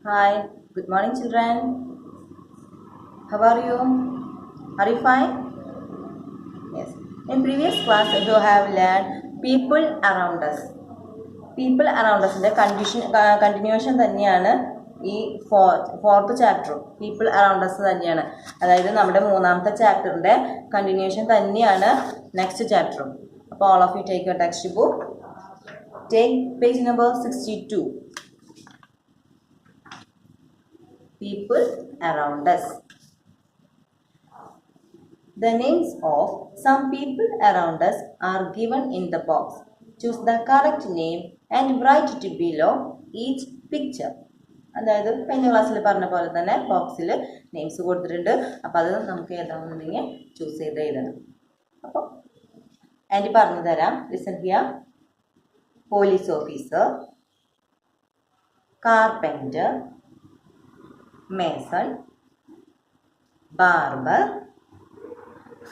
Hi, good morning, children. How are you? Are you fine? Yes. In previous class, you have learned people around us. People around us continuation തന്നെയാണ് ഈ fourth ചാപ്റ്ററും people around us തന്നെയാണ്. അതായത് നമ്മുടെ മൂന്നാമത്തെ ചാപ്റ്ററിന്റെ continuation തന്നെയാണ് next ചാപ്റ്ററും. അപ്പോൾ all of you take your textbook. Take page number 62. People around us. The names of some people around us are given in the box. Choose the correct name and write it below each picture. അതായത് കഴിഞ്ഞ ക്ലാസ്സിൽ പറഞ്ഞ പോലെ തന്നെ ബോക്സിൽ names കൊടുത്തിട്ടുണ്ട്. അപ്പോൾ അത് നമുക്ക് ഏതാണെന്നുണ്ടെങ്കിൽ ചൂസ് ചെയ്ത് എഴുതണം. അപ്പോൾ ആൻറ്റി പറഞ്ഞു തരാം. Listen here. Police officer, carpenter, mason, barber,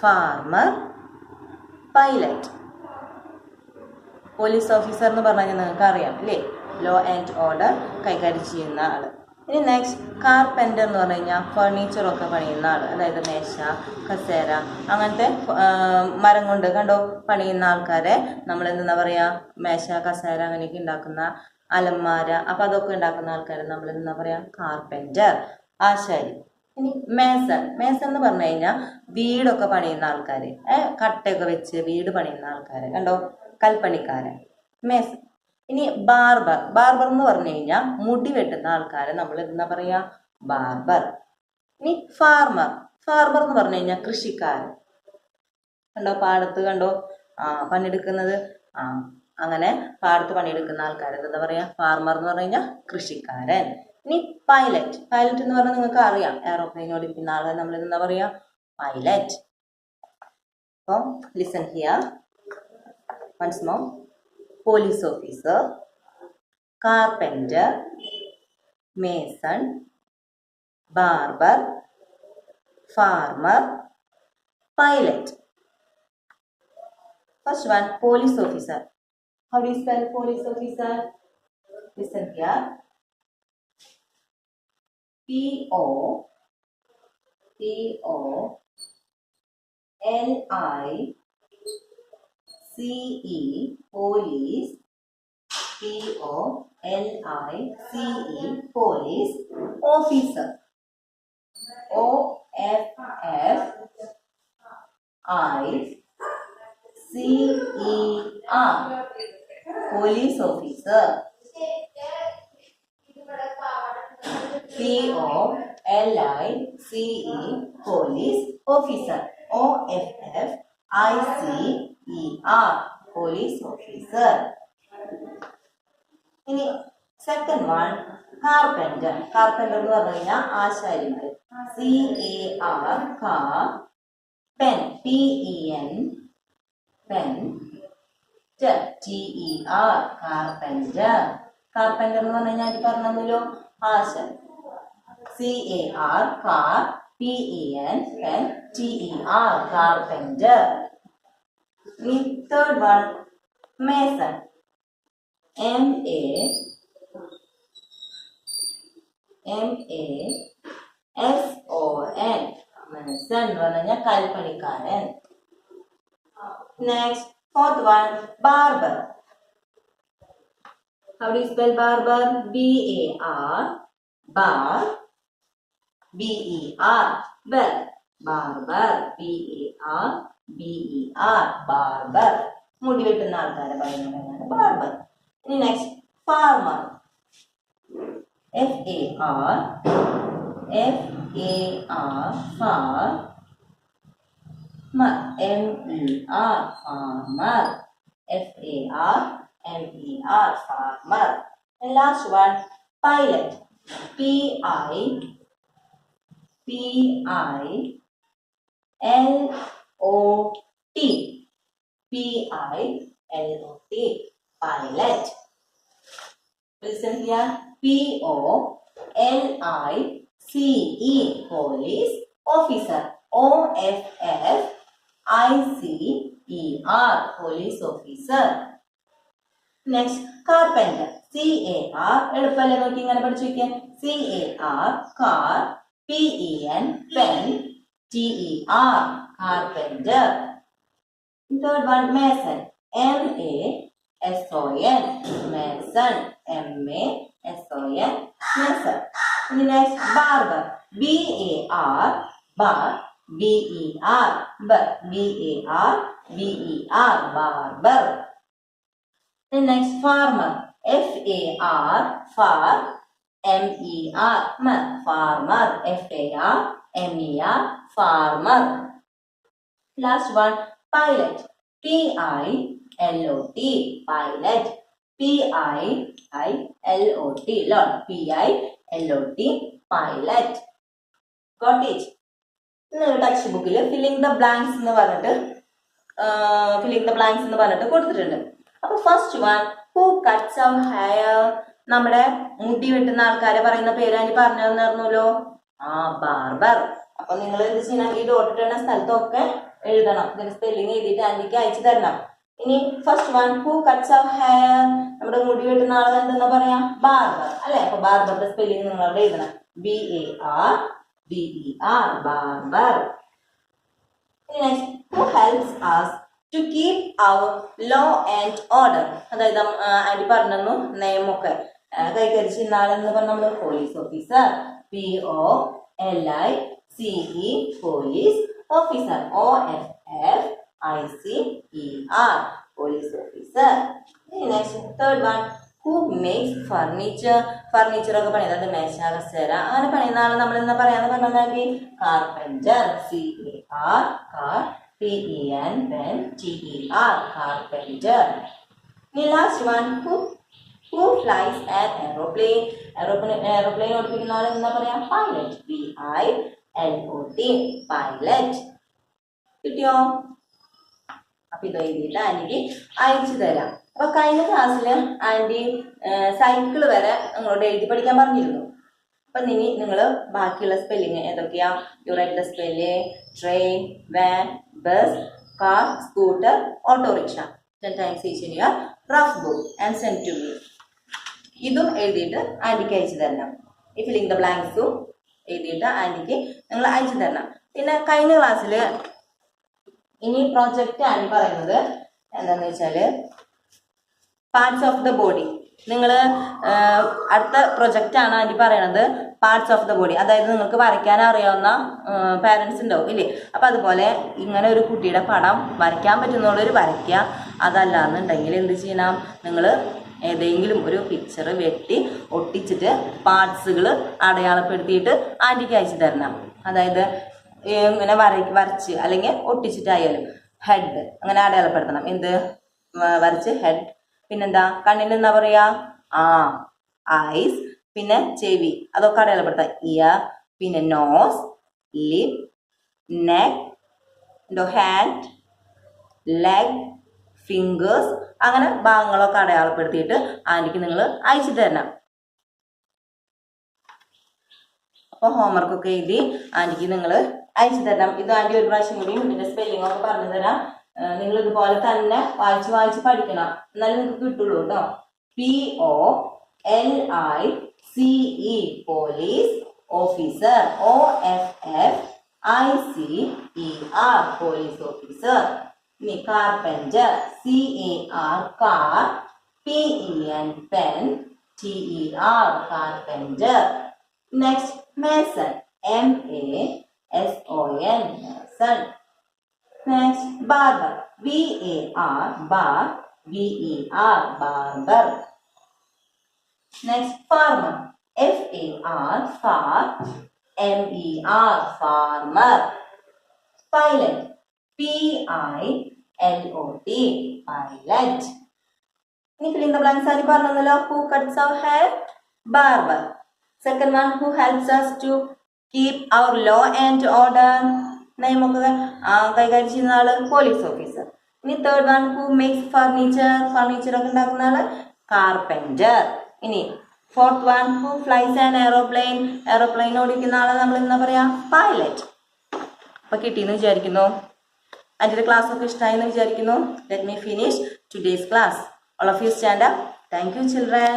farmer, pilot. Police officer എന്ന് പറഞ്ഞാൽ നിങ്ങൾക്ക് അറിയാം അല്ലേ? ലോ ആൻഡ് ഓർഡർ കൈകാര്യം ചെയ്യുന്ന ആൾ. ഇനി നെക്സ്റ്റ് കാർപ്പൻറ്റർ എന്ന് പറഞ്ഞു കഴിഞ്ഞാൽ ഫർണിച്ചറൊക്കെ പണിയുന്ന ആൾ. അതായത് മേശ, കസേര, അങ്ങനത്തെ മരം കൊണ്ട് കണ്ടോ പണിയുന്ന ആൾക്കാരെ നമ്മൾ എന്താ പറയുക? മേശ, കസേര അങ്ങനെയൊക്കെ ഉണ്ടാക്കുന്ന അലമാര, അപ്പം അതൊക്കെ ഉണ്ടാക്കുന്ന ആൾക്കാരെ നമ്മൾ എന്താ പറയുക? കാർപ്പൻറ്റർ. ആശാരി. ഇനി മേസൺ. മേസൺ എന്ന് പറഞ്ഞു കഴിഞ്ഞാൽ വീടൊക്കെ പണിയുന്ന ആൾക്കാർ, കട്ടയൊക്കെ വെച്ച് വീട് പണിയുന്ന ആൾക്കാർ കണ്ടോ, കൽപ്പണിക്കാരൻ. മേസൺ. ഇനി ബാർബർ. ബാർബർ എന്ന് പറഞ്ഞു കഴിഞ്ഞാൽ മുടി വെട്ടുന്ന ആൾക്കാരെ നമ്മൾ എന്താ പറയുക? ബാർബർ. ഇനി ഫാർമർ. ഫാർമർ എന്ന് പറഞ്ഞു കഴിഞ്ഞാൽ കൃഷിക്കാരൻ. കണ്ടോ പാടത്ത് കണ്ടോ പണിയെടുക്കുന്നത്. അങ്ങനെ പാടത്ത് പണിയെടുക്കുന്ന ആൾക്കാർ എന്താ പറയുക? ഫാർമർ എന്ന് പറഞ്ഞു കഴിഞ്ഞാൽ കൃഷിക്കാരൻ. ഇനി പൈലറ്റ്. പൈലറ്റ് എന്ന് പറഞ്ഞാൽ നിങ്ങൾക്ക് അറിയാം, എയറോപ്ലെയിൻ ഓടിക്കുന്ന ആളെ നമ്മൾ എന്താ പറയുക? പൈലറ്റ്. അപ്പോൾ listen here once more. Police officer, carpenter, mason, barber, farmer, pilot. First one, police officer. How do you spell police officer? Listen here. P-O-L-I-C-E, police. P-O-L-I-C-E, police. Officer. O-F-F-I-C-E-R, police officer. P-O-L-I-C-E, police officer. O-F-F-I-C-E-R, police officer. ഇനി second one, carpenter. Carpenter എന്ന് പറഞ്ഞു കഴിഞ്ഞാൽ ആശാരിമാർ. C-A-R, car, pen, P-E-N, pen, T-E-R, carpenter. Carpenter എന്ന് പറഞ്ഞു കഴിഞ്ഞാൽ പറഞ്ഞല്ലോ ആശാൻ. C-A-R, car, P-E-N, pen, T-E-R, carpenter. ഇനി third one, mason. M-A-S-O-N, mason എന്ന് പറഞ്ഞു കഴിഞ്ഞാൽ കൽപ്പണിക്കാരൻ. Next fourth one, barber. How do you spell barber? B-A-R, bar, B-E-R, ber, barber, B-A-R, B-E-R, barber. മുടി വെട്ടുന്ന ആൾക്കാരെ പറയുന്നതാണ് ബാർബർ. ഇനി next farmer. F-A-R, F-A-R, far, M-E-R, farmer. F-A-R, M-E-R, farmer. And last one, pilot. P-I-P-I-L-O-T, P-I-L-O-T, pilot. Listen here. P-O-L-I-C-E, police officer. O-F-F-I-C-E-R, police officer. Next, carpenter. CAR എളുപ്പമല്ലേ നോക്കി ഇങ്ങനെ പഠിച്ചു വെക്കാൻ. CAR car. PEN pen. TER carpenter. Third one mason. MASON mason. MASON mason. Next barber. BAR bar. BER barber. And next farmer. FAR far. MER farmer. FARMER farmer. Last one pilot. PILOT pilot. PILOT pilot. Got it? Text ബുക്കിൽ filling the blanks എന്ന് പറഞ്ഞിട്ട് കൊടുത്തിട്ടുണ്ട്. അപ്പൊ first one who cuts our hair. നമ്മുടെ മുടി വെട്ടുന്ന ആൾക്കാരെ പറയുന്ന പേര് ആന്റി പറഞ്ഞു തന്നിരുന്നല്ലോ. ബാർബർ. അപ്പൊ നിങ്ങൾ എന്ത് ചെയ്യണം, ഈ ഡോട്ട് ഇടുന്ന സ്ഥലത്തൊക്കെ എഴുതണം. ഇതിന്റെ സ്പെല്ലിംഗ് എഴുതിയിട്ട് ആന്റിക്ക് അയച്ചു തരണം. ഇനി first one who cuts our hair. നമ്മുടെ മുടി വെട്ടുന്ന ആൾ എന്തെന്നാ പറയാ, ബാർബർ അല്ലെ. അപ്പൊ ബാർബറിന്റെ സ്പെല്ലിംഗ് നിങ്ങൾ അവിടെ എഴുതണം. BARBER barber. Next, who helps us to keep our law and order. അതായത് ആന്റി പറഞ്ഞു നിയമമൊക്കെ കൈകരിച്ചിരുന്ന ആളെന്ന് പറഞ്ഞാൽ നമ്മൾ police officer. POLICE police officer. OFFICER police officer. Next third one who makes furniture. Furniture ഒക്കെ പണിയുന്നത്, അത് മേശ കസേര അങ്ങനെ പണിയുന്ന ആൾ നമ്മൾ എന്താ പറയാന്ന് പറഞ്ഞാൽ carpenter. CAR car. PEN pen. TER carpenter. Last one who flies an aeroplane. Aeroplane ഓടിപ്പിക്കുന്ന ആൾ എന്താ പറയാ, പൈലറ്റ്. PILOT pilot. കിട്ടിയോ? അപ്പൊ ഇത് എഴുതിയിട്ട് ആന്റിക്ക് അയച്ചു തരാം. അപ്പൊ കഴിഞ്ഞ ക്ലാസ്സില് ആന്റി സൈക്കിള് വരെ നിങ്ങളോട് എഴുതി പഠിക്കാൻ പറഞ്ഞിരുന്നു. അപ്പൊ ഇനി നിങ്ങൾ ബാക്കിയുള്ള സ്പെല്ലിങ് ഏതൊക്കെയാ? You write the spelling train, van, bus, car, scooter, autorickshaw. 10 times each in your rough book and send to me. ഇതും എഴുതിയിട്ട് ആന്റിക്ക് അയച്ചു തരണം. ഈ ഫില്ലിംഗ് ദ ബ്ലാങ്ക്സും എഴുതിയിട്ട് ആന്റിക്ക് നിങ്ങൾ അയച്ചു തരണം. പിന്നെ കഴിഞ്ഞ ക്ലാസ്സില് ഇനി പ്രോജക്റ്റ് ആന്റി പറയുന്നത് എന്താന്ന് വെച്ചാല് പാർട്സ് ഓഫ് ദ ബോഡി. നിങ്ങൾ അടുത്ത പ്രൊജക്റ്റാണ് ആന്റി പറയണത് പാർട്സ് ഓഫ് ദ ബോഡി. അതായത് നിങ്ങൾക്ക് വരയ്ക്കാൻ അറിയാവുന്ന പാരൻസ് ഉണ്ടാവും ഇല്ലേ. അപ്പം അതുപോലെ ഇങ്ങനെ ഒരു കുട്ടിയുടെ പടം വരയ്ക്കാൻ പറ്റുന്നവർ വരയ്ക്കുക. അതല്ല എന്നുണ്ടെങ്കിൽ എന്ത് ചെയ്യണം, നിങ്ങൾ ഏതെങ്കിലും ഒരു പിക്ചർ വെട്ടി ഒട്ടിച്ചിട്ട് പാർട്സുകൾ അടയാളപ്പെടുത്തിയിട്ട് ആന്റിക്ക് അയച്ചു തരണം. അതായത് ഇങ്ങനെ വരച്ച് അല്ലെങ്കിൽ ഒട്ടിച്ചിട്ടായാലും ഹെഡ് അങ്ങനെ അടയാളപ്പെടുത്തണം. എന്ത് വരച്ച് ഹെഡ്. പിന്നെന്താ കണ്ണിന് എന്താ പറയാ, ഐസ്. പിന്നെ ചെവി, അതൊക്കെ അടയാളപ്പെടുത്താം. ഇയർ. പിന്നെ nose, lip, neck, hand, leg, fingers. അങ്ങനെ ഭാഗങ്ങളൊക്കെ അടയാളപ്പെടുത്തിയിട്ട് ആന്റിക്ക് നിങ്ങൾ അയച്ചു തരണം. അപ്പോൾ ഹോംവർക്കൊക്കെ എഴുതി ആന്റിക്ക് നിങ്ങൾ അയച്ചു തരണം. ഇത് ആന്റി ഒരു പ്രാവശ്യം കൂടിയും ഇതിന്റെ സ്പെല്ലിംഗ് ഒക്കെ പറഞ്ഞു തരാം. നിങ്ങൾ ഇതുപോലെ തന്നെ വായിച്ച് പഠിക്കണം, എന്നാലും നിങ്ങൾക്ക് കിട്ടുള്ളൂ കേട്ടോ. POLICE police officer. OFFICER police officer. ഇനി carpenter. CAR car. PEN pen. TER carpenter. Next mason. MASON mason. Next barber. BAR bar. BER barber. Next farmer. FAR far. MER farmer. Pilot. PILOT pilot. ഇനി fill in the blanks ആയി പറഞ്ഞല്ലോ. Who cuts our hair? Barber. Second one, who helps us to keep our law and order? നിയമമൊക്കെ കൈകാര്യം ചെയ്യുന്ന ആള് police officer. ഇനി third one, who makes furniture. Furniture ഒക്കെ ഉണ്ടാക്കുന്ന ആള് കാർപെന്റർ. ഇനി fourth one, who flies an aeroplane. Aeroplane ഓടിക്കുന്ന ആളെ നമ്മൾ എന്താ പറയാ, പൈലറ്റ്. അപ്പൊ കിട്ടിയെന്ന് വിചാരിക്കുന്നു. അതിൻ്റെ ക്ലാസ് ഒക്കെ ഇഷ്ടമായെന്ന് വിചാരിക്കുന്നു. Let me finish today's class. All of you stand up. Thank you children.